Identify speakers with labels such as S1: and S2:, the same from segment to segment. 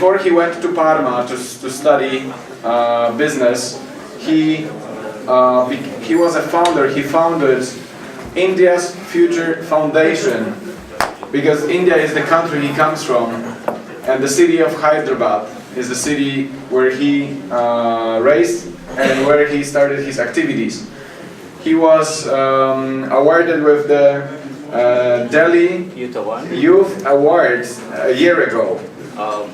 S1: before he went to Parma to study business, he was a founder. He founded India's Future Foundation, because India is the country he comes from, and the city of Hyderabad is the city where he raised and where he started his activities. He was awarded with the Delhi Youth Awards a year ago.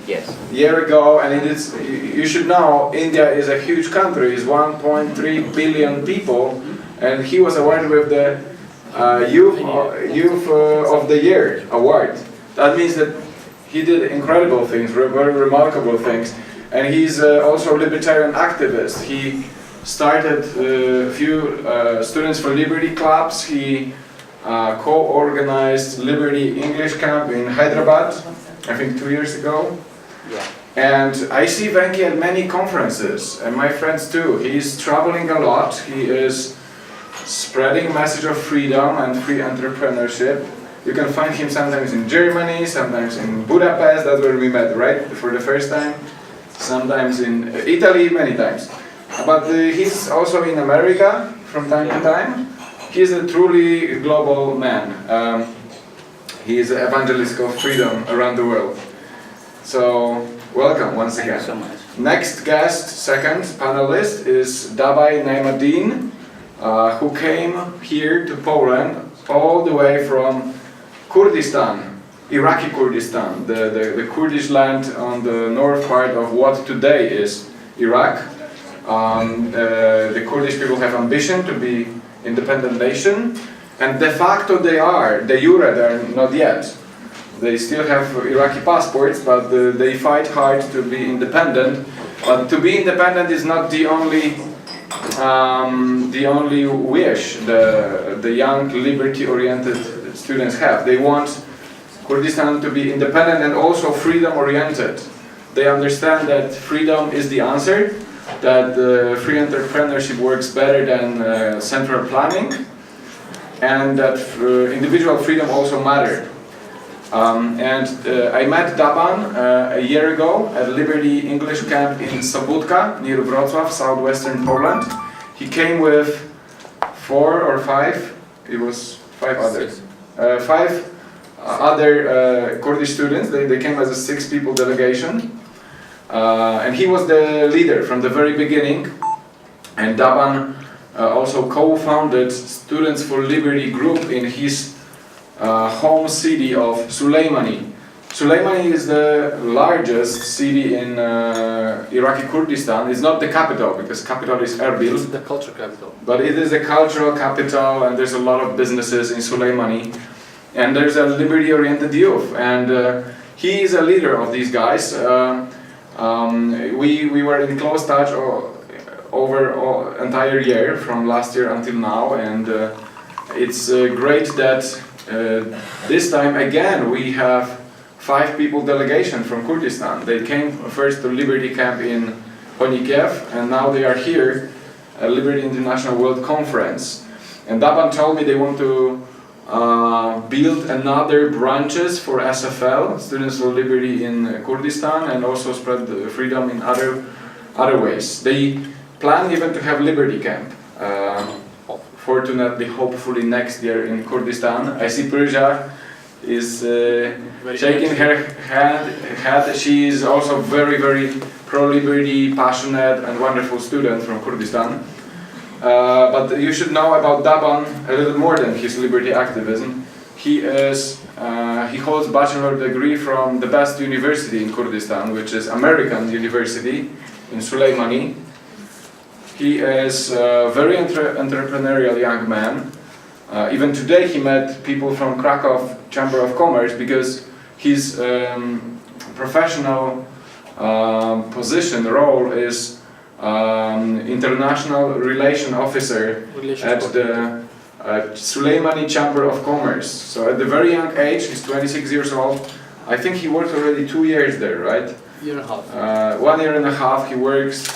S2: Yes.
S1: Year ago, and it is. You should know, India is a huge country. It's 1.3 billion people, and he was awarded with the Youth of the Year award. That means that he did incredible things, very remarkable things, and he's also a libertarian activist. He started a few Students for Liberty clubs. He co-organized Liberty English Camp in Hyderabad, I think 2 years ago.
S2: Yeah.
S1: And I see Venki at many conferences, and my friends too. He's traveling a lot. He is spreading a message of freedom and free entrepreneurship. You can find him sometimes in Germany, sometimes in Budapest, that's where we met, right, for the first time. Sometimes in Italy, many times. But he's also in America from time to time. He's a truly global man. He is an evangelist of freedom around the world. So, welcome once again.
S2: Thank you so much.
S1: Next guest, second panelist, is Daban Najmadeen, who came here to Poland all the way from Kurdistan, Iraqi Kurdistan, the Kurdish land on the north part of what today is Iraq. The Kurdish people have ambition to be independent nation, and de facto they are, de jure they are not yet. They still have Iraqi passports, but they fight hard to be independent. But to be independent is not the only wish the young liberty-oriented students have. They want Kurdistan to be independent and also freedom-oriented. They understand that freedom is the answer, that free entrepreneurship works better than central planning, and that individual freedom also matters. I met Daban a year ago at Liberty English Camp in Sobótka, near Wrocław, southwestern Poland. He came with 4 or 5, it was 5 others, 5 other Kurdish students. They came as a 6-people delegation. And he was the leader from the very beginning. And Daban also co-founded Students for Liberty group in his home city of Suleimani. Suleimani is the largest city in Iraqi Kurdistan. It's not the capital, because capital is Erbil.
S3: It's the culture capital.
S1: But it is a cultural capital, and there's a lot of businesses in Suleimani. And there's a liberty-oriented youth. And he is a leader of these guys. We were in close touch over entire year, from last year until now, and it's great that this time again we have 5-people delegation from Kurdistan. They came first to Liberty Camp in Ponikiev, and now they are here at Liberty International World Conference. And Daban told me they want to build another branches for SFL, Students for Liberty in Kurdistan, and also spread the freedom in other ways. They plan even to have Liberty Camp, fortunately, hopefully next year in Kurdistan. I see Persia is shaking her head. She is also very, very pro-liberty, passionate and wonderful student from Kurdistan. But you should know about Daban a little more than his liberty activism. He holds bachelor degree from the best university in Kurdistan, which is American University in Suleimani. He is a very entrepreneurial young man. Even today he met people from Krakow Chamber of Commerce, because his professional role is international relation officer at the Suleimani Chamber of Commerce. So at the very young age, he's 26 years old. I think he worked already 2 years there, right?
S3: 1.5 years.
S1: 1 year and a half he works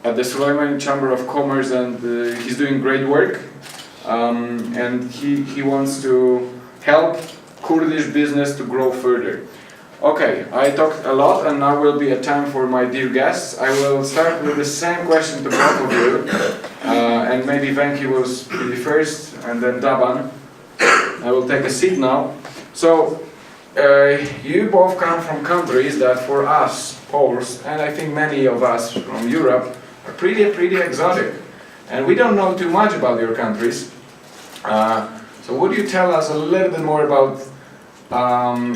S1: at the Suleimani Chamber of Commerce, and he's doing great work. And he wants to help Kurdish business to grow further. Okay, I talked a lot and now will be a time for my dear guests. I will start with the same question to both of you. And maybe Venki will be first and then Daban. I will take a seat now. So, you both come from countries that for us, Poles, and I think many of us from Europe, are pretty exotic. And we don't know too much about your countries. So would you tell us a little bit more about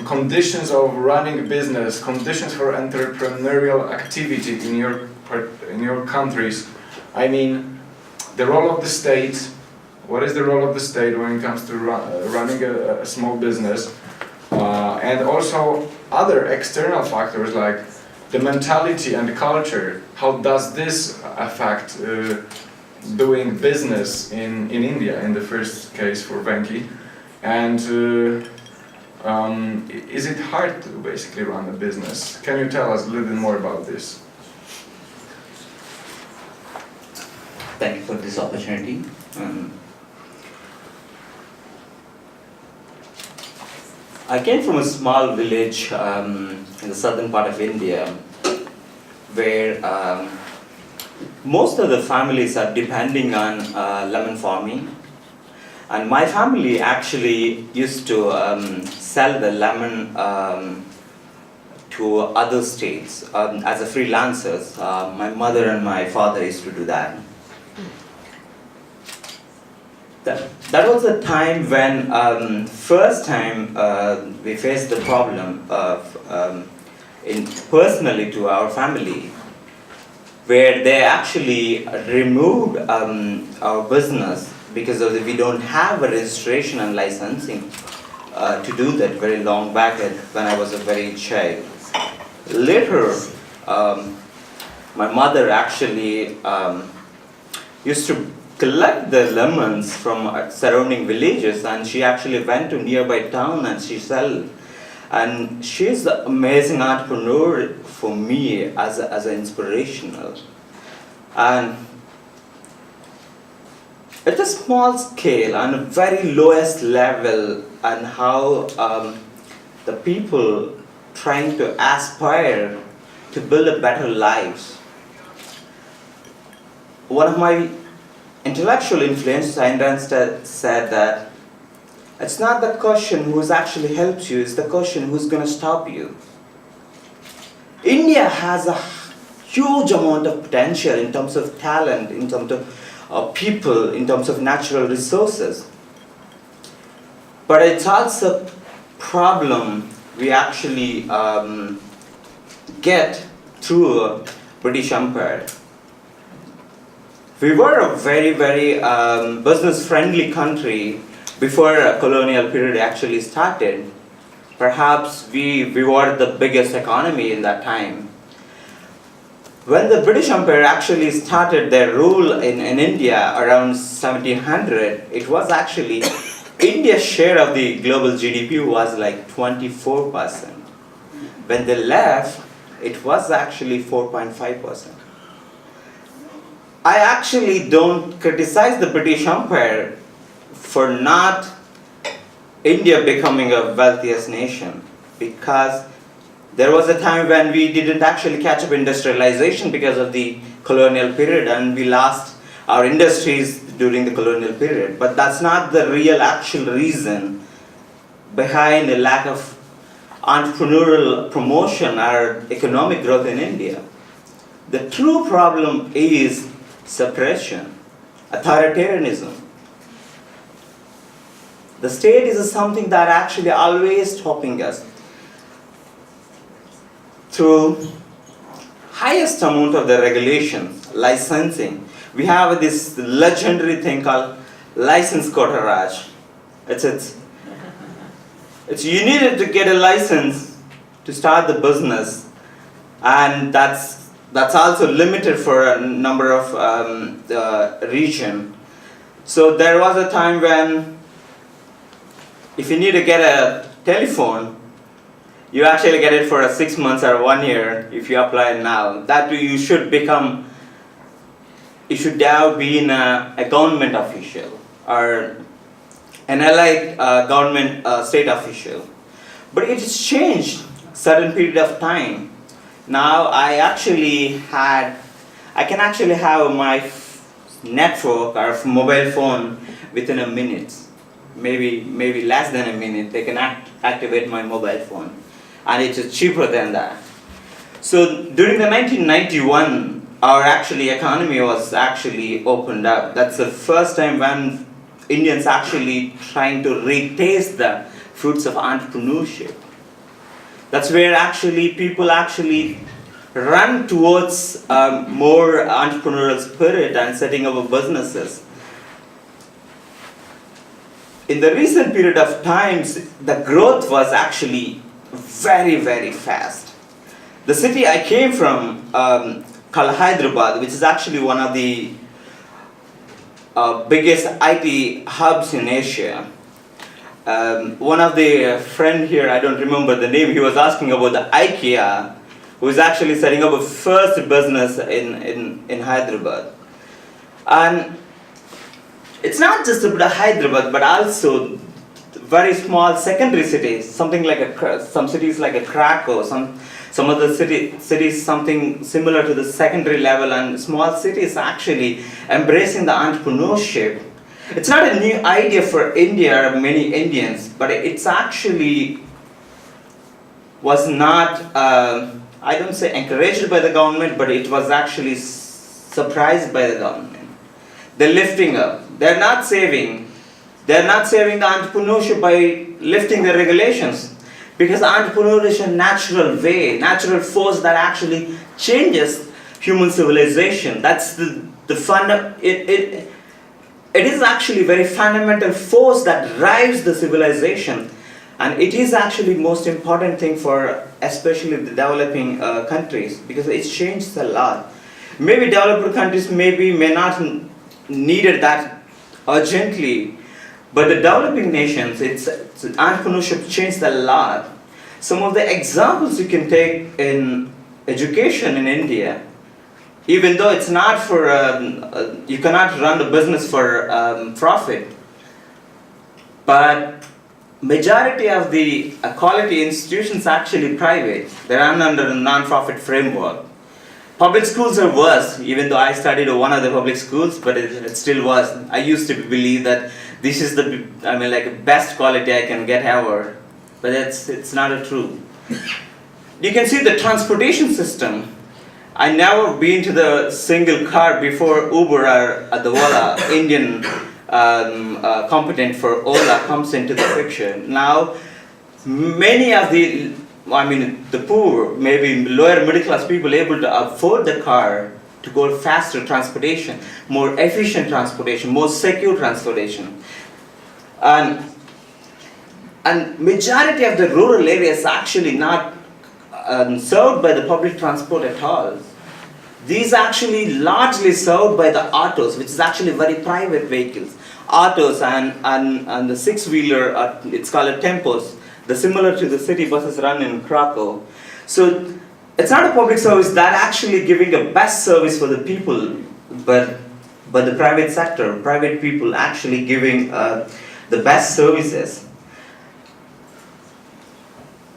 S1: conditions of running a business, conditions for entrepreneurial activity in your countries? I mean, the role of the state. What is the role of the state when it comes to running a small business? And also other external factors like the mentality and the culture. How does this affect doing business in India, in the first case for Venki? And is it hard to basically run a business? Can you tell us a little bit more about this?
S2: Thank you for this opportunity. I came from a small village in the southern part of India where most of the families are depending on lemon farming, and my family actually used to sell the lemon to other states as a freelancers. My mother and my father used to do that. That was a time when first time we faced the problem of personally to our family, where they actually removed our business because of we don't have a registration and licensing to do that very long back when I was a very child. Later, my mother actually used to collect the lemons from surrounding villages, and she actually went to nearby town and she sell. And she's an amazing entrepreneur for me as an inspirational. And at a small scale, on a very lowest level, and how the people trying to aspire to build a better lives. One of my intellectual influences, Einstein said that it's not the question who's actually helps you, it's the question who's going to stop you. India has a huge amount of potential in terms of talent, in terms of people, in terms of natural resources. But it's also a problem we actually get through British Empire. We were a very business-friendly country before a colonial period actually started. Perhaps we were the biggest economy in that time. When the British Empire actually started their rule in India around 1700, it was actually, India's share of the global GDP was like 24%. When they left, it was actually 4.5%. I actually don't criticize the British Empire for not India becoming a wealthiest nation, because there was a time when we didn't actually catch up industrialization because of the colonial period, and we lost our industries during the colonial period. But that's not the real actual reason behind the lack of entrepreneurial promotion or economic growth in India. The true problem is suppression, authoritarianism. The state is something that actually always stopping us through highest amount of the regulations, licensing. We have this legendary thing called license quota raj. It's you needed to get a license to start the business, and that's also limited for a number of region. So there was a time when if you need to get a telephone, you actually get it for 6 months or 1 year if you apply now. That you should now be in a government official or an allied government state official. But it's changed certain period of time. Now I can actually have my network or mobile phone within a minute, maybe less than a minute. They can activate my mobile phone, and it is cheaper than that. So during the 1991, our economy was actually opened up. That's the first time when Indians actually trying to retaste the fruits of entrepreneurship. That's where people run towards more entrepreneurial spirit and setting up businesses. In the recent period of times, the growth was actually very, very fast. The city I came from, called Hyderabad, which is actually one of the biggest IT hubs in Asia. One of the friend here, I don't remember the name, he was asking about the IKEA, who is actually setting up a first business in Hyderabad. And it's not just about Hyderabad, but also very small secondary cities, some cities like a Krakow, some other cities something similar to the secondary level, and small cities actually embracing the entrepreneurship. It's not a new idea for India or many Indians, but it's actually was not, I don't say encouraged by the government, but it was actually surprised by the government. They're lifting up. They're not saving the entrepreneurship by lifting the regulations, because entrepreneurship is a natural force that actually changes human civilization. That's the fun. It is actually a very fundamental force that drives the civilization, and it is actually most important thing for especially the developing countries, because it changes a lot. Maybe developed countries may not need it that urgently, but the developing nations, entrepreneurship changed a lot. Some of the examples you can take in education in India, even though it's not for, you cannot run the business for profit, but majority of the quality institutions are actually private. They run under a non-profit framework. Public schools are worse, even though I studied one of the public schools, but it still was. I used to believe that this is the, best quality I can get ever, but it's not true. You can see the transportation system. I never been to the single car before Uber or the Ola, Indian competent for Ola comes into the picture. Now, many of the poor, maybe lower middle class people able to afford the car to go faster transportation, more efficient transportation, more secure transportation. And majority of the rural areas are actually not served by the public transport at all. These are actually largely served by the autos, which is actually very private vehicles. Autos and the six-wheeler, it's called tempos. The similar to the city buses run in Krakow. So it's not a public service that actually giving the best service for the people, but the private sector, private people actually giving the best services.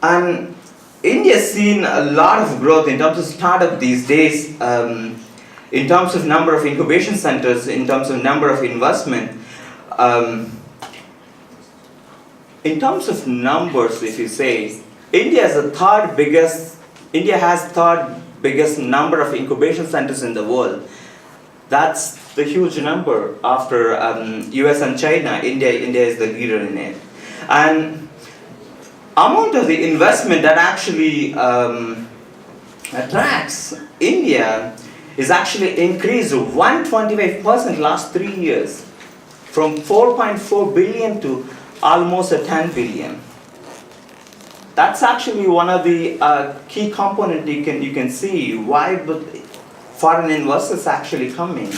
S2: And India's seen a lot of growth in terms of startup these days, in terms of number of incubation centers, in terms of number of investment. In terms of numbers, if you say, India has third biggest number of incubation centers in the world. That's the huge number. After US and China, India is the leader in it. And amount of the investment that actually attracts India is actually increased 125% last 3 years, from 4.4 billion to almost 10 billion. That's actually one of the key components you can see why foreign investors actually coming.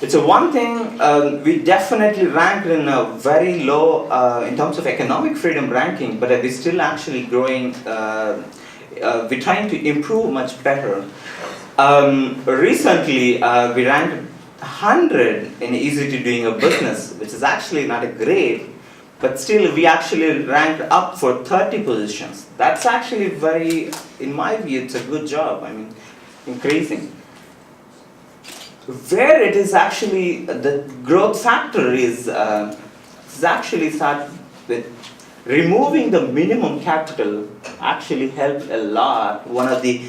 S2: It's a one thing we definitely ranked in a very low in terms of economic freedom ranking, but we're still actually growing. We're trying to improve much better. Recently, we ranked 100 in easy to doing a business, which is actually not a great, but still we actually ranked up for 30 positions. That's actually very, in my view, it's a good job. I mean, increasing. Where it is actually, the growth factor is actually start with removing the minimum capital actually helped a lot. One of the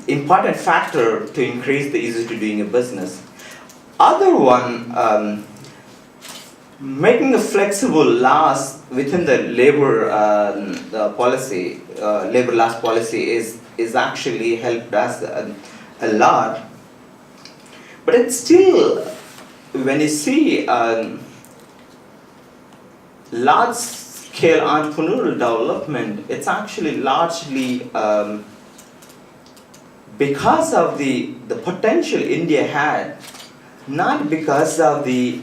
S2: important factor to increase the ease to doing a business. Other one, making a flexible laws within the labor policy, labor laws policy is actually helped us a lot. But it's still, when you see large-scale entrepreneurial development, it's actually largely because of the potential India had, not because of the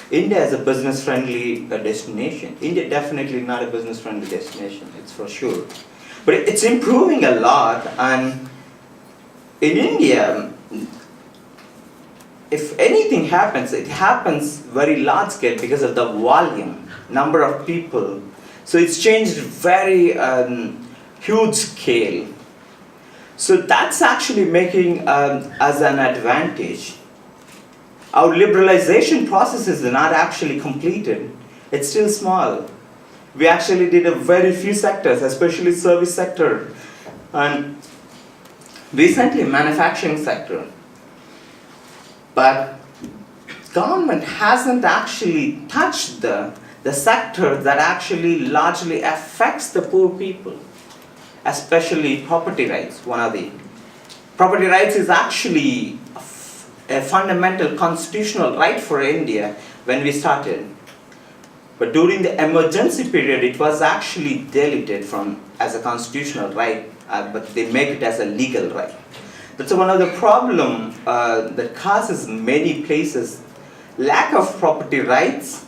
S2: India as a business-friendly destination. India definitely not a business-friendly destination, it's for sure. But it's improving a lot, and in India, if anything happens, it happens very large scale because of the volume, number of people. So it's changed very huge scale. So that's actually making us an advantage. Our liberalization process is not actually completed. It's still small. We actually did a very few sectors, especially service sector, and recently manufacturing sector. But government hasn't actually touched the sector that actually largely affects the poor people, especially property rights. One of the property rights is actually a fundamental constitutional right for India when we started. But during the emergency period, it was actually deleted from as a constitutional right, but they make it as a legal right. That's one of the problem that causes many places. Lack of property rights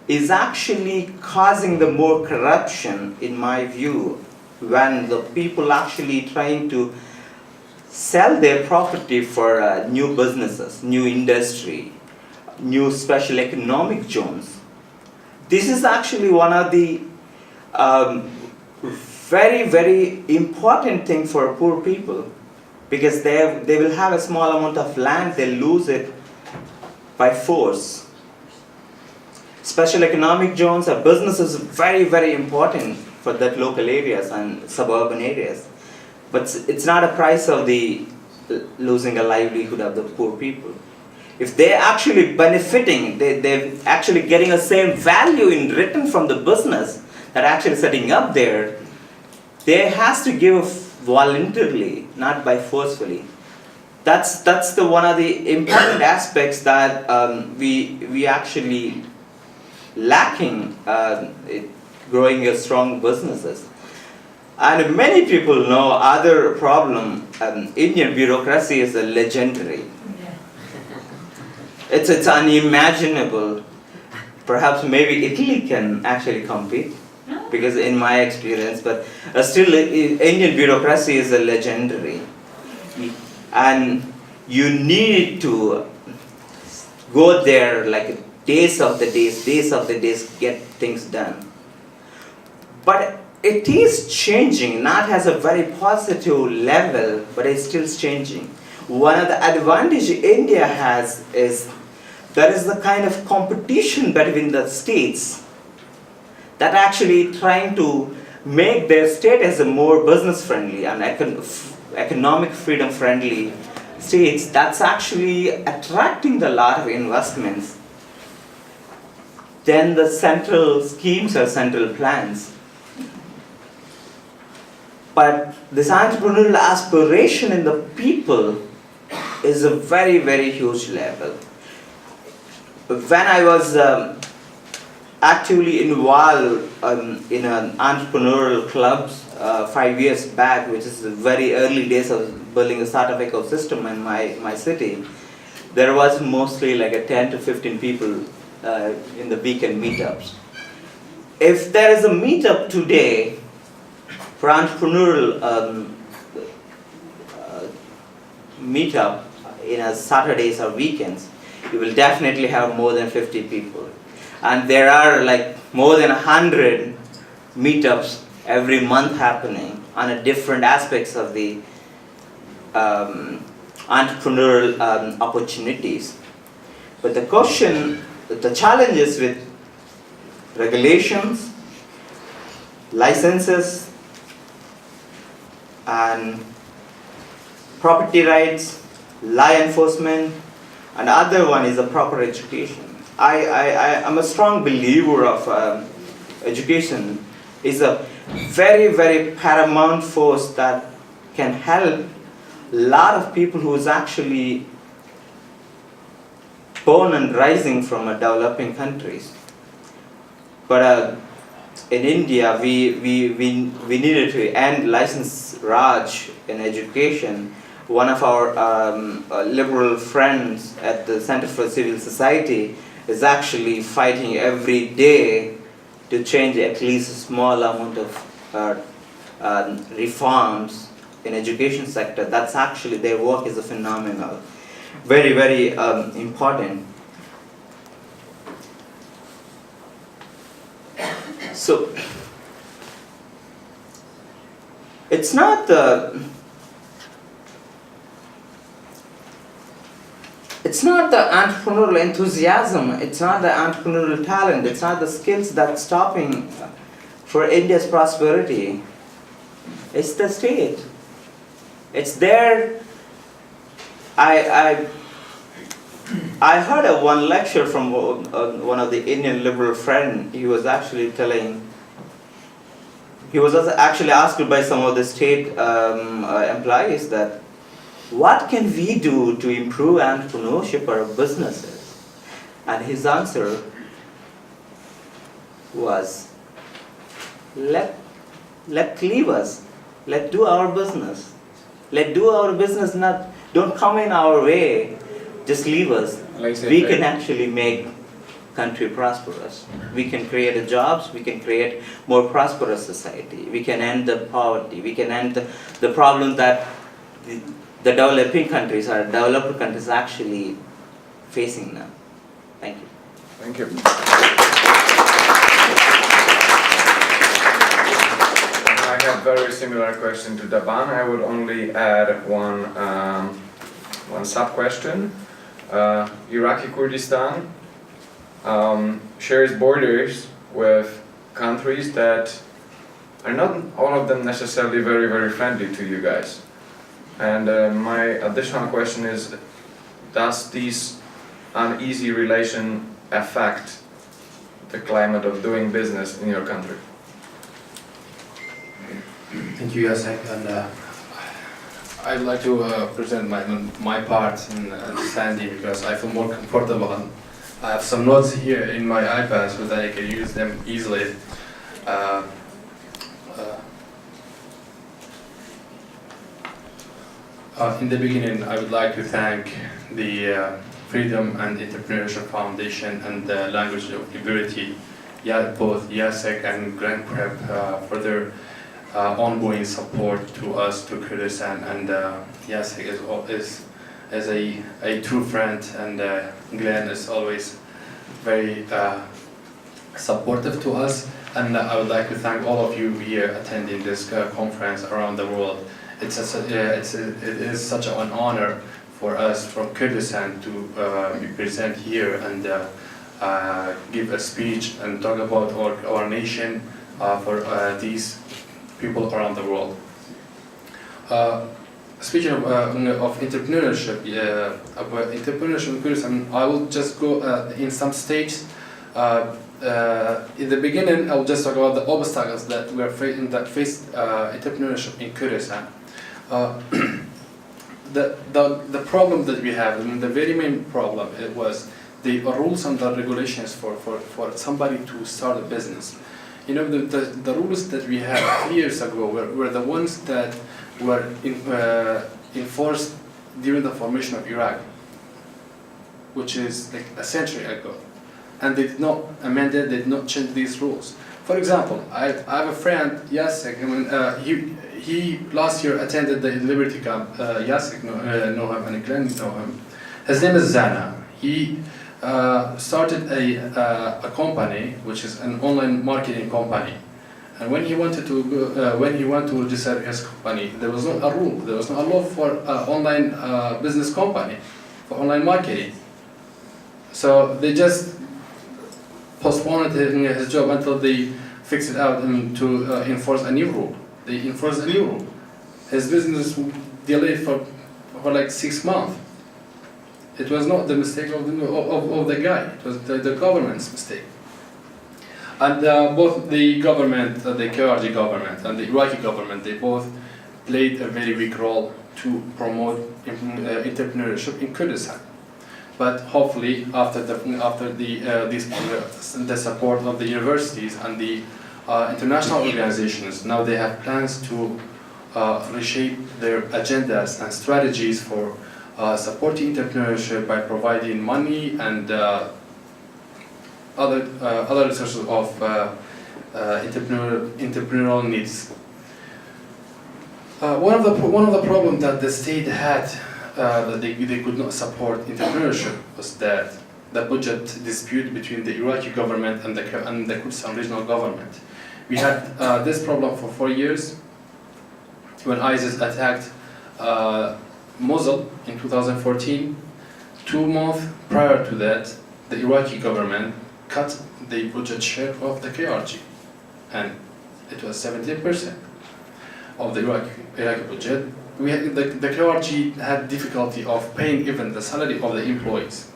S2: is actually causing the more corruption, in my view, when the people actually trying to sell their property for new businesses, new industry, new special economic zones. This is actually one of the very, very important thing for poor people, because they will have a small amount of land, they lose it by force. Special economic zones or businesses are very, very important for that local areas and suburban areas. But it's not a price of the losing a livelihood of the poor people. If they're actually benefiting, they're actually getting the same value in return from the business that actually setting up there, they has to give voluntarily, not by forcefully. That's the one of the important aspects that we actually lacking growing a strong businesses. And many people know other problem. Indian bureaucracy is a legendary. It's unimaginable. Perhaps maybe Italy can actually compete, because in my experience, but still Indian bureaucracy is a legendary. And you need to go there like days of the days, get things done. But it is changing, not as a very positive level, but it's still changing. One of the advantages India has is there is the kind of competition between the states that actually trying to make their state as a more business friendly and economic freedom friendly states. That's actually attracting a lot of investments than the central schemes or central plans. But this entrepreneurial aspiration in the people is a very, very huge level. When I was actively involved in an entrepreneurial clubs 5 years back, which is the very early days of building a startup ecosystem in my city, there was mostly like a 10 to 15 people in the weekend meetups. If there is a meetup today for entrepreneurial meetup in Saturdays or weekends, you will definitely have more than 50 people. And there are like more than 100 meetups every month happening on a different aspects of the entrepreneurial opportunities. But the question, the challenges with regulations, licenses, and property rights, law enforcement, and other one is a proper education. I'm a strong believer of education is a very, very paramount force that can help a lot of people who is actually born and rising from a developing countries. But in India, we needed to end license Raj in education. One of our liberal friends at the Center for Civil Society is actually fighting every day to change at least a small amount of reforms in education sector. That's actually, their work is a phenomenal, very, very important. So it's not the entrepreneurial enthusiasm, it's not the entrepreneurial talent, it's not the skills that's stopping for India's prosperity. It's the state. It's there. I heard one lecture from one of the Indian liberal friend. He was actually telling, he was also actually asked by some of the state employees that, what can we do to improve entrepreneurship or businesses? And his answer was, let leave us. Let do our business. Let do our business, don't come in our way. Just leave us. We can actually make country prosperous. We can create jobs, we can create more prosperous society. We can end the poverty. We can end the problem that the developing countries or developed countries actually facing now. Thank you.
S1: Thank you. I have very similar question to Daban. I would only add one sub-question. Iraqi Kurdistan shares borders with countries that are not all of them necessarily very, very friendly to you guys. And my additional question is, does this uneasy relation affect the climate of doing business in your country?
S3: Thank you, Jacek. And I would like to present my part in understanding, because I feel more comfortable. And I have some notes here in my iPad so that I can use them easily. In the beginning, I would like to thank the Freedom and Entrepreneurship Foundation and the Language of Liberty, both Jacek and Grand Prep, for their ongoing support to us, to Kurdistan, and Jacek is a true friend, and Glenn is always very supportive to us. And I would like to thank all of you here attending this conference around the world. It is such an honor for us from Kurdistan to be present here and give a speech and talk about our nation for these people around the world. Speaking of entrepreneurship, about entrepreneurship in Kurdistan, I will just go in some stages. In the beginning, I will just talk about the obstacles that we are facing, that face entrepreneurship in Kurdistan. The problem that we have, the very main problem, it was the rules and the regulations for somebody to start a business. You know, the rules that we had 3 years ago were the ones that were enforced during the formation of Iraq, which is like a century ago. And they did not amend it, they did not change these rules. For example, I have a friend, Jacek, he last year attended the Liberty Camp. Jacek know him and Glenn know him. His name is Zana. He started a company which is an online marketing company. And when he wanted to register his company, there was not a rule, there was not a law for online business company, for online marketing. So they just postponed his job until they fixed it out and to enforce a new rule. They enforced a new rule. His business delayed for like 6 months. It was not the mistake of the guy, it was the government's mistake. And both the government, the KRG government and the Iraqi government, they both played a very big role to promote entrepreneurship in Kurdistan. But hopefully, after the support of the universities and the international organizations, now they have plans to reshape their agendas and strategies for supporting entrepreneurship by providing money and other resources of entrepreneurial needs. One of the problems that the state had that they could not support entrepreneurship was that the budget dispute between the Iraqi government and the Kurdistan regional government. We had this problem for 4 years when ISIS attacked Mosul in 2014. 2 months prior to that, the Iraqi government cut the budget share of the KRG, and it was 70% of the Iraqi budget. The KRG had difficulty of paying even the salary of the employees.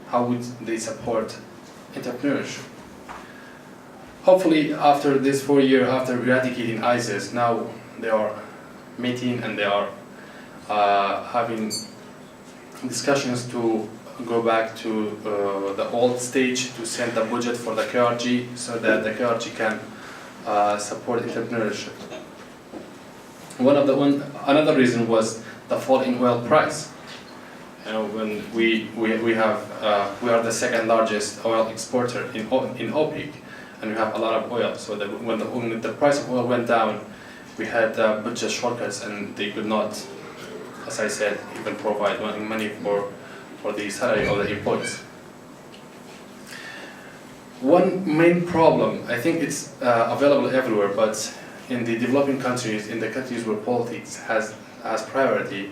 S3: How would they support entrepreneurship? Hopefully, after this 4 years, after eradicating ISIS, now they are meeting and they are having discussions to go back to the old stage to send the budget for the KRG so that the KRG can support entrepreneurship. Another reason was the fall in oil price. You know, when we are the second largest oil exporter in OPEC, and we have a lot of oil. So that when the price of oil went down, we had budget shortcuts, and they could not, as I said, even provide money for the salary of the employees. One main problem, I think it's available everywhere, but in the developing countries, in the countries where politics has priority,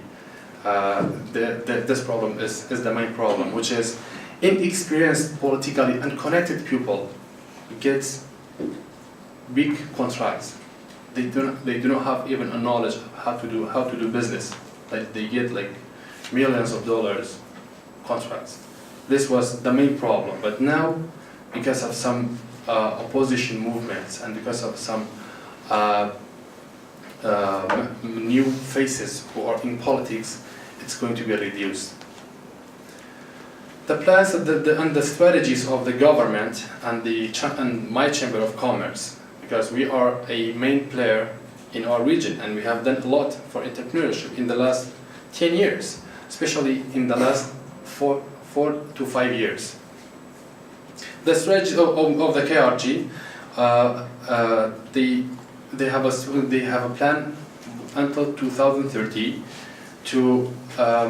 S3: this problem is the main problem, which is inexperienced, politically unconnected people get big contracts. They do not have even a knowledge of how to do business. Like they get like millions of dollars contracts. This was the main problem. But now, because of some opposition movements and because of some new faces who are in politics, it's going to be reduced. The plans and the strategies of the government and my Chamber of Commerce, because we are a main player in our region and we have done a lot for entrepreneurship in the last 10 years, especially in the last 4 to 5 years. The strategy of the KRG, they have a plan until 2030 to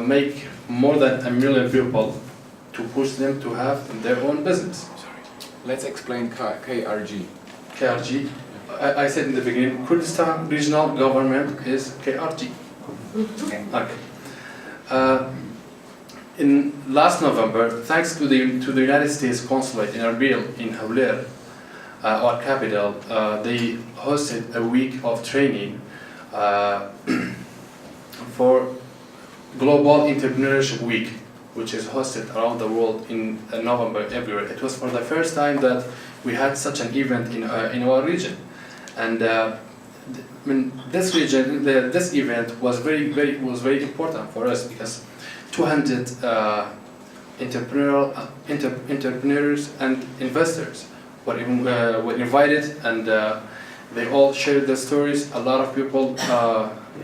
S3: make more than 1 million people, to push them to have their own business.
S1: Sorry. Let's explain KRG.
S3: KRG, I said in the beginning, Kurdistan Regional Government is KRG. Okay. In last November, thanks to the United States Consulate in Erbil in Hawler, our capital, they hosted a week of training for Global Entrepreneurship Week, which is hosted around the world in November everywhere. It was for the first time that we had such an event in our region, and this event was very important for us because 200 entrepreneurs and investors were invited, and they all shared their stories. A lot of people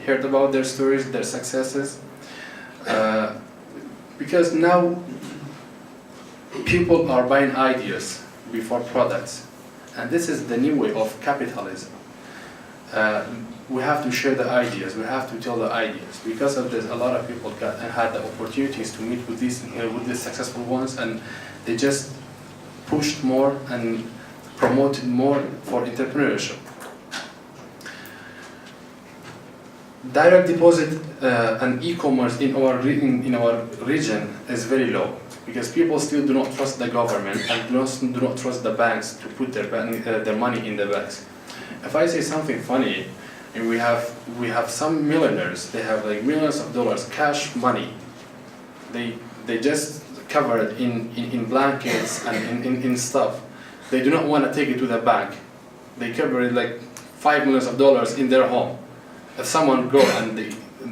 S3: heard about their stories, their successes, because now people are buying ideas before products, and this is the new way of capitalism. we have to share the ideas. We have to tell the ideas. Because of this, a lot of people got and had the opportunities to meet with these successful ones, and they just pushed more and promoted more for entrepreneurship. Direct deposit and e-commerce in our region is very low, because people still do not trust the government and do not trust the banks to put their money in the banks. If I say something funny, and we have some millionaires, they have like millions of dollars cash money. They just cover it in blankets and in stuff. They do not want to take it to the bank. They cover it like $5 million in their home. If someone go and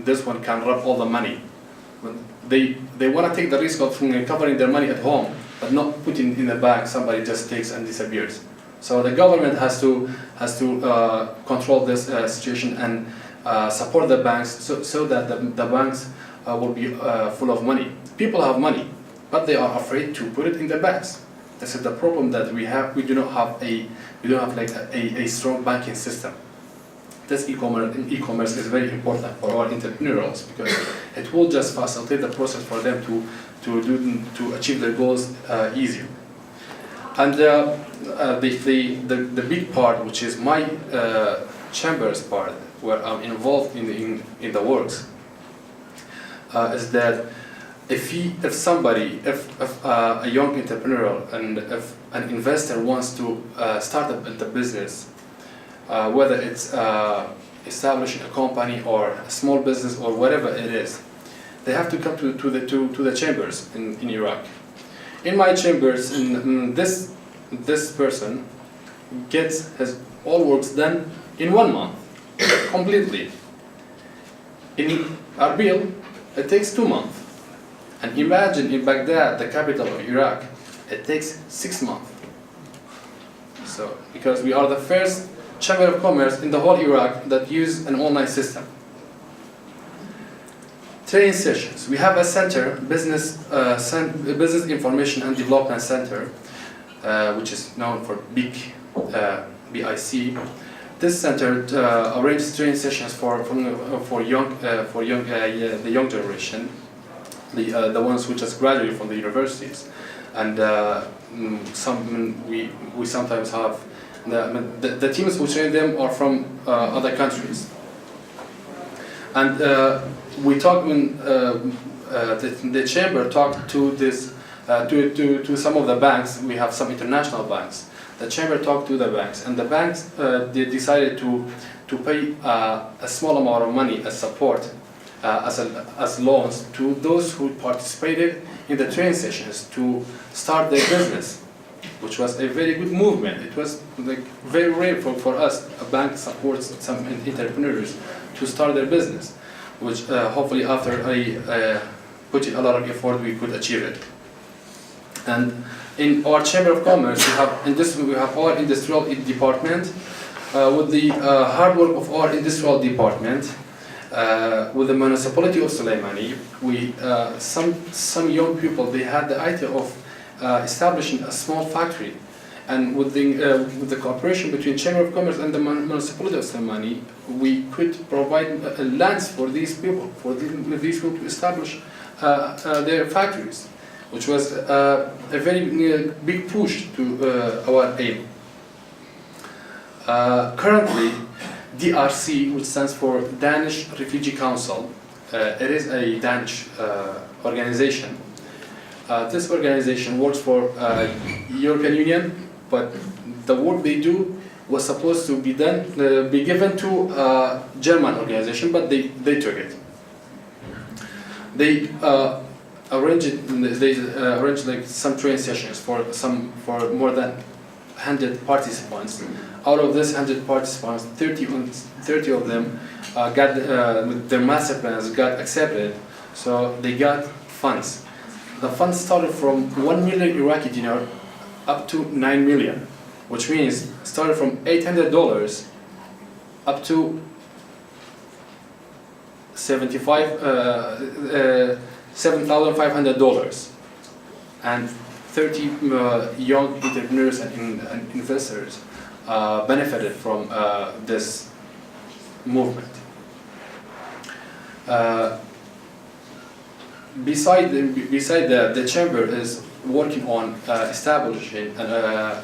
S3: this one can rob all the money, but they want to take the risk of covering their money at home, but not putting in the bank. Somebody just takes and disappears. So the government has to control this situation and support the banks so that the banks will be full of money. People have money, but they are afraid to put it in the banks. This is the problem that we have. We do not have like a strong banking system. This e-commerce is very important for our entrepreneurs, because it will just facilitate the process for them to achieve their goals easier. And the big part, which is my chamber's part, where I'm involved in the works, is that if a young entrepreneur and if an investor wants to start a business, whether it's establishing a company or a small business or whatever it is, they have to come to the chambers in Iraq. In my chambers, this person gets his all works done in 1 month, completely. In Erbil, it takes 2 months. And imagine in Baghdad, the capital of Iraq, it takes 6 months. So, because we are the first chamber of commerce in the whole Iraq that use an online system. Training sessions. We have a center, Business Information and Development Center, which is known for BIC. This center arranges training sessions for the young generation, the ones who just graduated from the universities, and we sometimes have the teams who train them are from other countries. And we talk when the chamber talked to this to some of the banks. We have some international banks. The chamber talked to the banks, and the banks they decided to pay a small amount of money as support, as loans to those who participated in the training sessions to start their business, which was a very good movement. It was like very rare for us. A bank supports some entrepreneurs to start their business, which hopefully after I put in a lot of effort we could achieve it. And in our Chamber of Commerce we have our industrial department with the hard work of our industrial department. With the municipality of Soleimani, some young people, they had the idea of establishing a small factory, and with the cooperation between Chamber of Commerce and the municipality of Soleimani, we could provide lands for these people, to establish their factories, which was a very big push to our aim. Currently, DRC, which stands for Danish Refugee Council, it is a Danish organization. This organization works for European Union, but the work they do was supposed to be given to a German organization, but they took it. They arranged like some training sessions for more than 100 participants. Out of this 100 participants, 30 of them got their master plans got accepted, so they got funds. The funds started from 1 million Iraqi dinar up to 9 million, which means started from $800 up to $7,500, and 30 young entrepreneurs and investors benefited from this movement. Beside the chamber is working on establishing a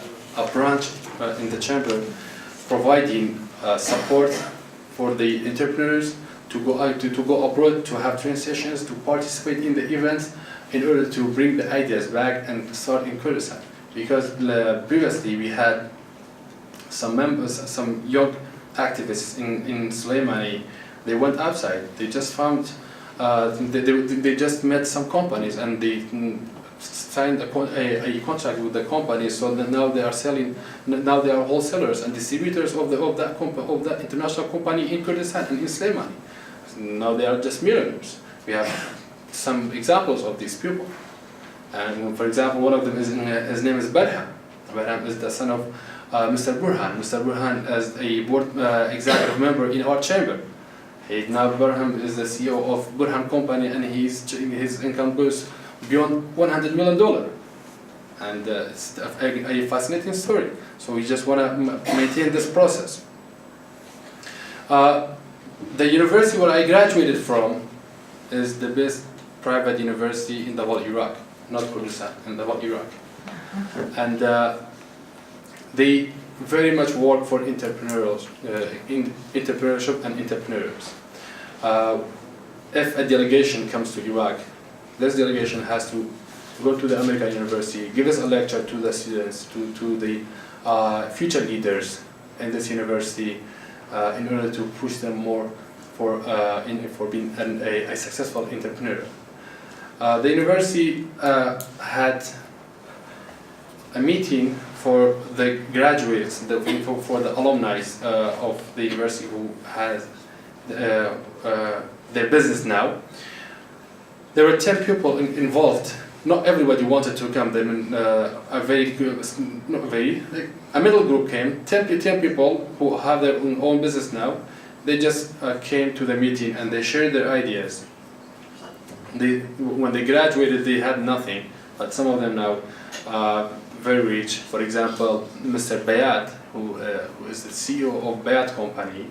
S3: branch in the chamber, providing support for the entrepreneurs to go out to go abroad, to have train sessions, to participate in the events, in order to bring the ideas back and start in Kurdistan. Because previously we had some members, some young activists in Soleimani. They went outside. They just found, they just met some companies and they signed a contract with the companies. So that now they are selling. Now they are wholesalers and distributors of that international company in Kurdistan and in Soleimani. Now they are just millionaires. We have some examples of these people. And for example, one of them is his name is Barham. Barham is the son of Mr. Burhan. Mr. Burhan is a board executive member in our chamber. Now Burham is the CEO of Burham Company, and his income goes beyond $100 million. And it's a fascinating story. So we just want to maintain this process. The university where I graduated from is the best private university in the whole Iraq, not Kurdistan, in the whole Iraq. And they very much work for entrepreneurs, entrepreneurship and entrepreneurs. If a delegation comes to Iraq, this delegation has to go to the American university, give us a lecture to the students, to the future leaders in this university, in order to push them more for being a successful entrepreneur. The university had a meeting for the graduates, for the alumni of the university who has their business now. There were 10 people involved. Not everybody wanted to come. A middle group came. 10 people who have their own business now. They just came to the meeting and they shared their ideas. When they graduated, they had nothing, but some of them now very rich. For example, Mr. Bayat, who is the CEO of Bayat Company,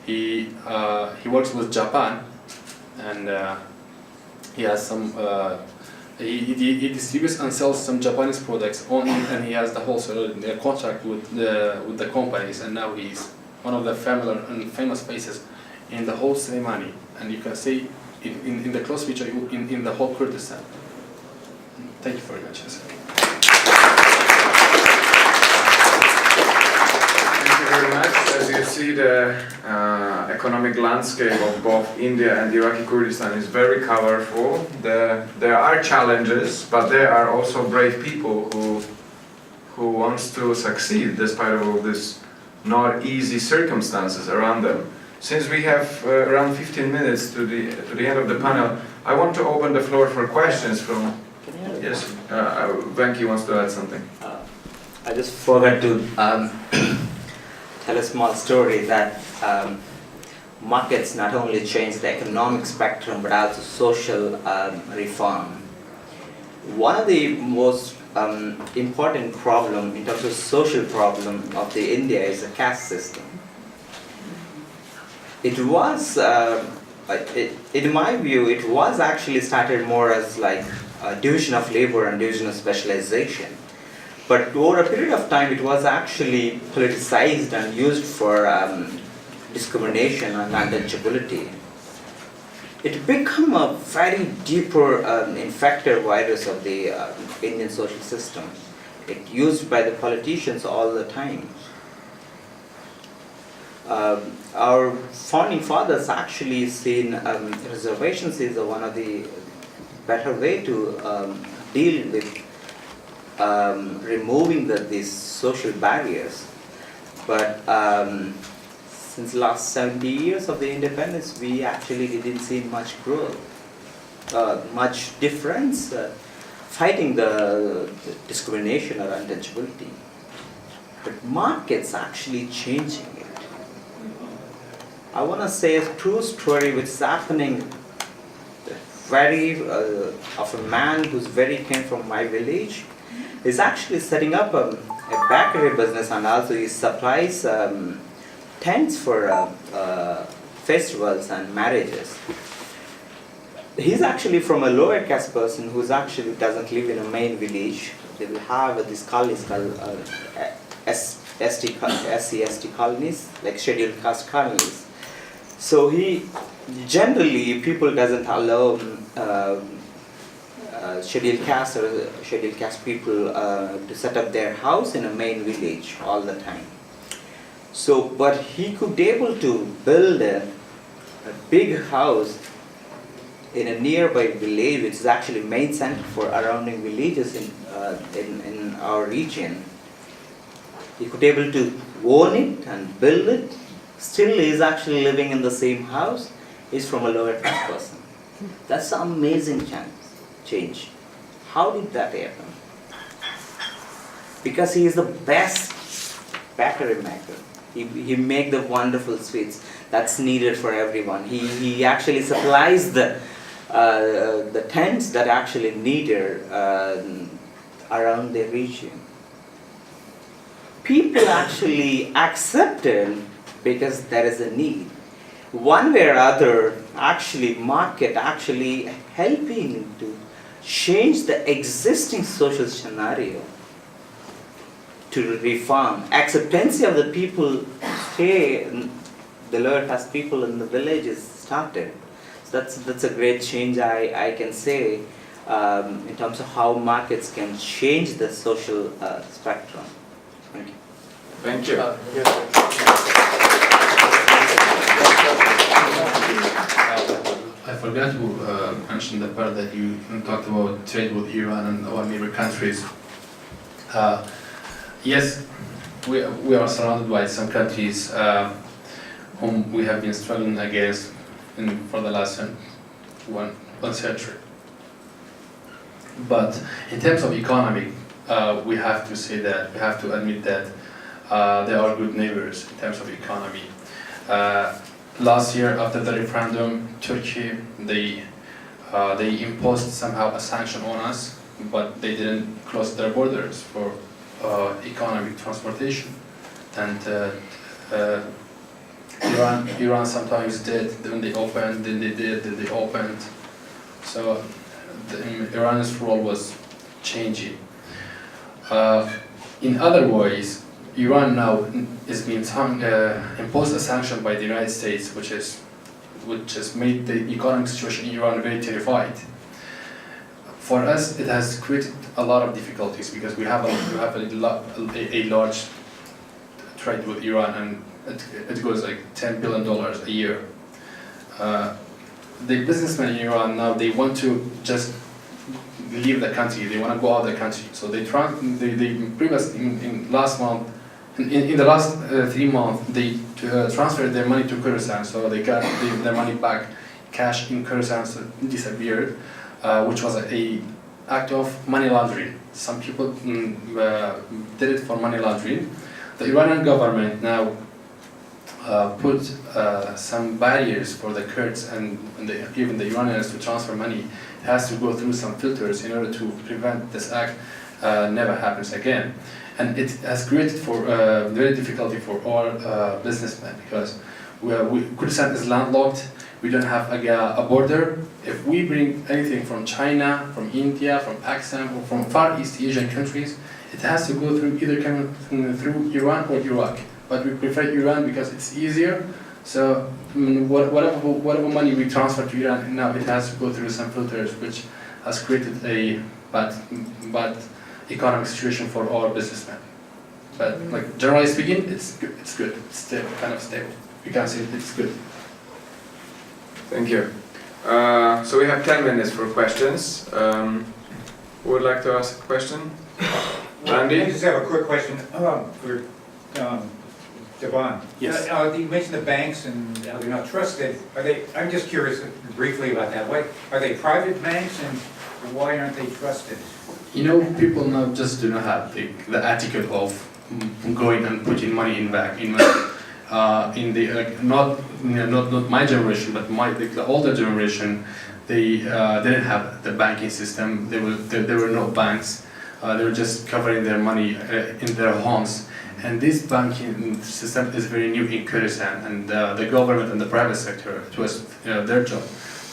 S3: he works with Japan, and he has some. He distributes and sells some Japanese products only, and he has the wholesale contract with the companies. And now he's one of the famous faces in the whole Soleimani, and you can see in the close future in the whole Kurdistan. Thank you very much.
S1: Thank you very much. As you see, the economic landscape of both India and Iraqi Kurdistan is very colorful. There are challenges, but there are also brave people who wants to succeed despite of all this not easy circumstances around them. Since we have around 15 minutes to the end of the panel, I want to open the floor for questions from. Yes, Venki wants to add something.
S2: I just forgot to tell a small story that markets not only change the economic spectrum but also social reform. One of the most important problem in terms of social problem of the India is the caste system. It was, in my view, it was actually started more as like a division of labor and division of specialization. But over a period of time, it was actually politicized and used for discrimination and untouchability. It became a very deeper infected virus of the Indian social system. It used by the politicians all the time. Our founding fathers actually seen reservations as one of the better way to deal with removing these social barriers. But since last 70 years of the independence, we actually didn't see much growth, much difference, fighting the discrimination or untouchability. But markets actually changing it. I want to say a true story which is happening of a man who's came from my village. Is actually setting up a bakery business, and also he supplies tents for festivals and marriages. He's actually from a lower caste person who's actually doesn't live in a main village. They will have these colonies called SC/ST colonies, like scheduled caste colonies. So he generally people doesn't allow scheduled caste or scheduled caste people to set up their house in a main village all the time. So, but he could able to build a big house in a nearby village, which is actually main center for surrounding villages in our region. He could able to own it and build it. Still, he is actually living in the same house. He's from a lower class person. That's an amazing change. How did that happen? Because he is the best bakery maker. He make the wonderful sweets that's needed for everyone. He actually supplies the tents that actually needed around the region. People actually accepted because there is a need. One way or other, actually market actually helping to change the existing social scenario to reform. Acceptance of the people stay, the lower caste people in the villages started. So that's a great change I can say in terms of how markets can change the social spectrum. Thank you.
S1: Thank you.
S3: I forgot to mention the part that you talked about trade with Iran and our neighbor countries. Yes, we are surrounded by some countries whom we have been struggling against for the last one century. But in terms of economy, we have to say that, we have to admit that they are good neighbors in terms of economy. Last year, after the referendum, Turkey, they imposed somehow a sanction on us, but they didn't close their borders for economic transportation. And Iran sometimes did, then they opened, then they did, then they opened. So Iran's role was changing. In other ways, Iran now is being imposed a sanction by the United States, which has made the economic situation in Iran very terrified. For us, it has created a lot of difficulties because we have a large trade with Iran, and it goes like $10 billion a year. The businessmen in Iran now, they want to just leave the country. They want to go out of the country. So in the last 3 months, they transferred their money to Kurdistan. So they got their money back, cash in Kurdistan disappeared, which was an act of money laundering. Some people did it for money laundering. The Iranian government now put some barriers for the Kurds and even the Iranians to transfer money. It has to go through some filters in order to prevent this act never happens again. And it has created very difficulty for all businessmen because Kurdistan is landlocked. We don't have a border. If we bring anything from China, from India, from Pakistan, or from Far East Asian countries, it has to go through either through Iran or Iraq. But we prefer Iran because it's easier. So whatever money we transfer to Iran now, it has to go through some filters, which has created a bad economic situation for all businessmen. But like generally speaking, it's good. It's good. It's stable, kind of stable. We can say it's good.
S1: Thank you. So we have 10 minutes for questions. Who would like to ask a question? Randy?
S4: I just have a quick question for Daban.
S3: Yes.
S4: You mentioned the banks and how they're not trusted. I'm just curious briefly about that. Are they private banks and why aren't they trusted?
S3: You know, people now just do not have the etiquette of going and putting money in bank. In the not my generation, but the older generation, they didn't have the banking system. There were no banks. They were just covering their money in their homes, And this banking system is very new in Kurdistan, and the government and the private sector, it was their job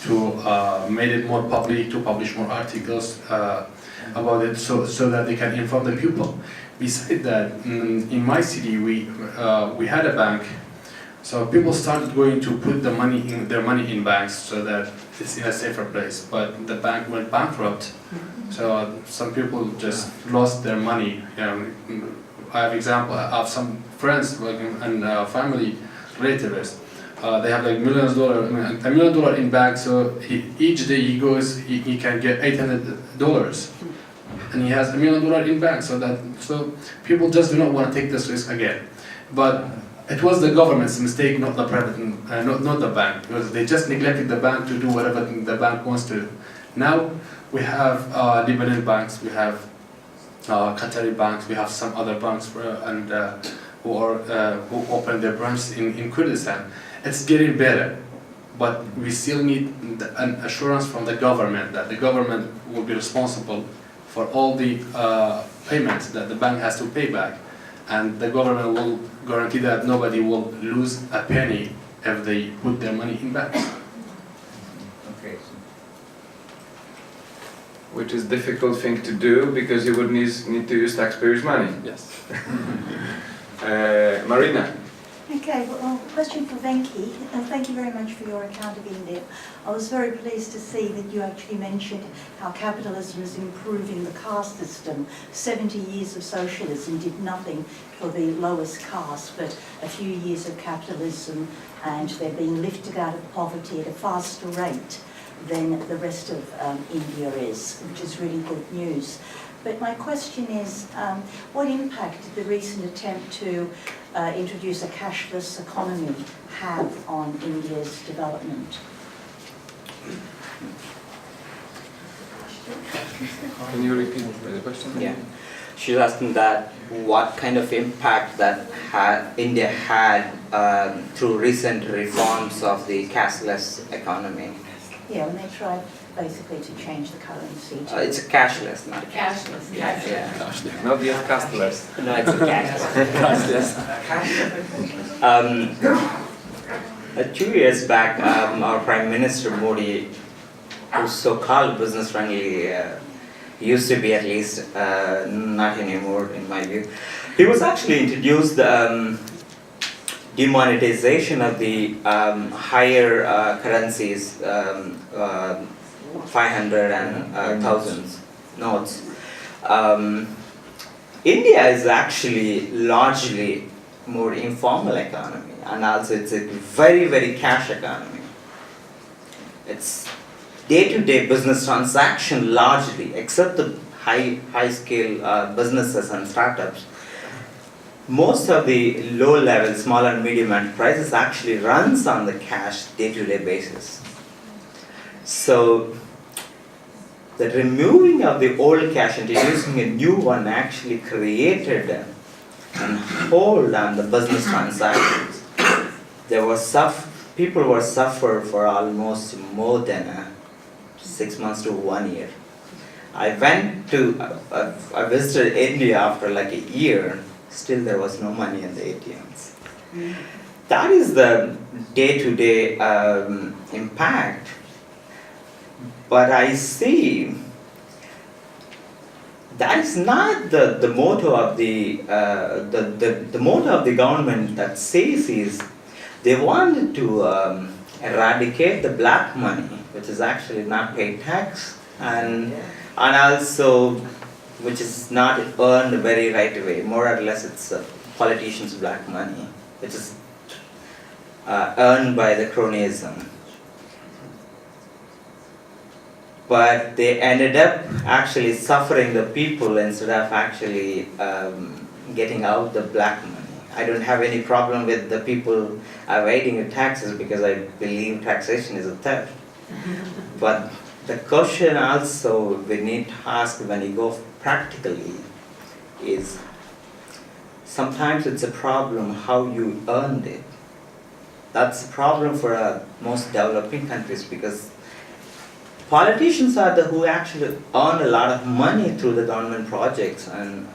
S3: to make it more public, to publish more articles about it, so that they can inform the people. Besides that, in my city, we had a bank, so people started going to put their money in banks so that it's in a safer place. But the bank went bankrupt, so some people just lost their money. I have example. I have some friends and family relatives. They have like $1 million in bank. So each day he goes, he can get $800, and he has $1 million in bank. So people just do not want to take this risk again. But it was the government's mistake, not the private, not the bank, because they just neglected the bank to do whatever the bank wants to do. Now we have Lebanese banks, we have Qatari banks, we have some other banks who open their branches in Kurdistan. It's getting better, but we still need an assurance from the government that the government will be responsible for all the payments that the bank has to pay back, and the government will guarantee that nobody will lose a penny if they put their money in banks.
S4: Okay.
S1: Which is difficult thing to do because you would need to use taxpayers' money.
S3: Yes.
S1: Marina.
S5: Okay, well, question for Venki, and thank you very much for your account of India. I was very pleased to see that you actually mentioned how capitalism is improving the caste system. 70 years of socialism did nothing for the lowest caste, but a few years of capitalism, and they're being lifted out of poverty at a faster rate than the rest of India is, which is really good news. But my question is, what impact did the recent attempt to introduce a cashless economy have on India's development?
S1: Can you repeat the question?
S2: Yeah. She's asking that what kind of impact that India had through recent reforms of the cashless economy.
S5: Yeah, when they tried basically to change the currency.
S2: It's a cashless, not
S5: Cashless.
S2: yeah.
S1: Not yet cashless.
S2: No, it's a cashless. 2 years back, our Prime Minister Modi, who's so-called business-friendly, used to be at least, not anymore in my view. He was actually introduced the demonetization of the higher currencies, 500 and thousands notes. India is actually largely more informal economy, and also it's a very, very cash economy. It's day-to-day business transaction largely, except the high-scale businesses and startups. Most of the low-level, small and medium enterprises actually runs on the cash day-to-day basis. So the removing of the old cash and introducing a new one actually created a hold on the business transactions. People were suffered for almost more than 6 months to 1 year. I visited India after like a year. Still there was no money in the ATMs. That is the day-to-day impact. But I see that is not the motto of the motto of the government that says is they wanted to eradicate the black money, which is actually not paid tax, and also which is not earned very right away. More or less it's politicians' black money, which is earned by the cronyism. But they ended up actually suffering the people instead of actually getting out the black money. I don't have any problem with the people evading the taxes because I believe taxation is a theft. But the question also we need to ask when you go practically is sometimes it's a problem how you earned it. That's a problem for most developing countries because politicians are the who actually earn a lot of money through the government projects and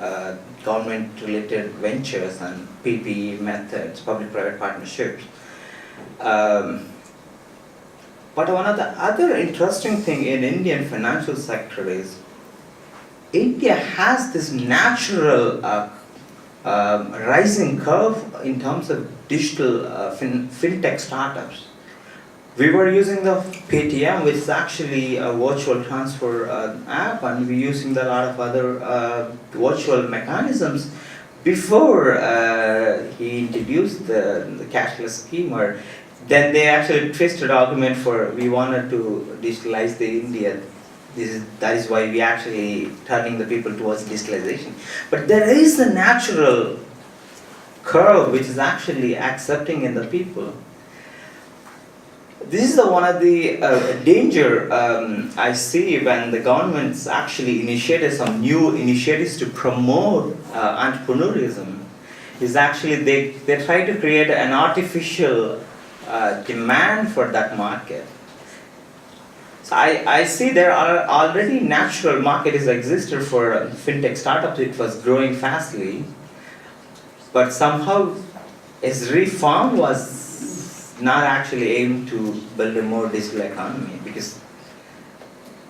S2: government-related ventures and PPE methods, public-private partnerships. But one of the other interesting thing in Indian financial sector is India has this natural rising curve in terms of digital fintech startups. We were using the Paytm, which is actually a virtual transfer app, and we're using a lot of other virtual mechanisms before he introduced the cashless scheme. Or then they actually twisted argument for we wanted to digitalize the India. That is why we actually turning the people towards digitalization. But there is a natural curve which is actually accepting in the people. This is one of the danger I see when the governments actually initiated some new initiatives to promote entrepreneurialism. Is actually they try to create an artificial demand for that market. So I see there are already natural market is existed for fintech startups. It was growing fastly, but somehow its reform was not actually aimed to build a more digital economy, because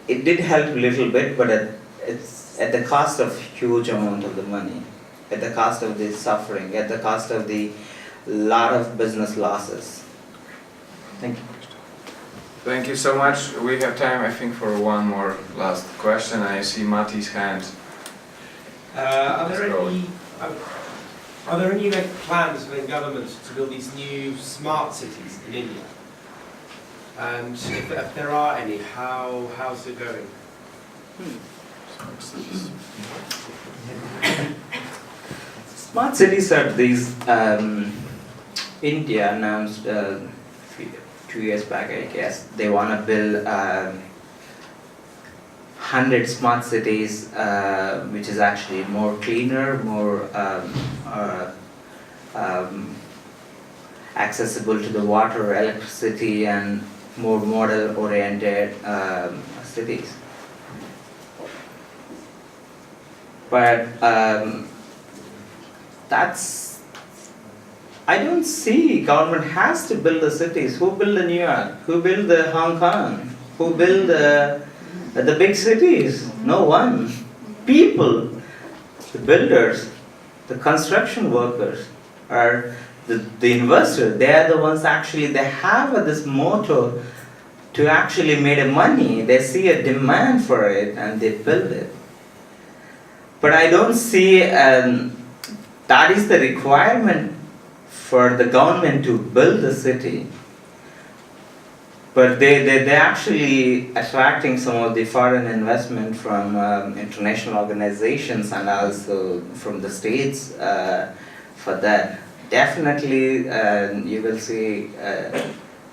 S2: it did help a little bit, but it's at the cost of huge amount of the money, at the cost of the suffering, at the cost of the lot of business losses. Thank you.
S1: Thank you so much. We have time, I think, for one more last question. I see Mati's hand.
S6: Are there any plans within government to build these new smart cities in India? And if there are any, how's it going?
S2: Smart cities are these, India announced 2 years back, I guess, they want to build 100 smart cities, which is actually more cleaner, more accessible to the water, electricity, and more model-oriented cities. But I don't see government has to build the cities. Who built the New York? Who built the Hong Kong? Who built the big cities? No one. People, the builders, the construction workers, are the investors. They are the ones actually, they have this motto to actually make money. They see a demand for it and they build it. But I don't see that is the requirement for the government to build the city. But they're actually attracting some of the foreign investment from international organizations and also from the states for that. Definitely you will see,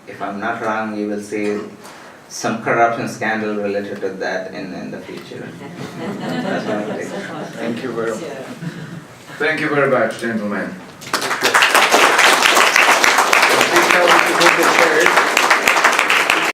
S2: if I'm not wrong, you will see some corruption scandal related to that in the future. That's what I think.
S1: Thank you very much, gentlemen.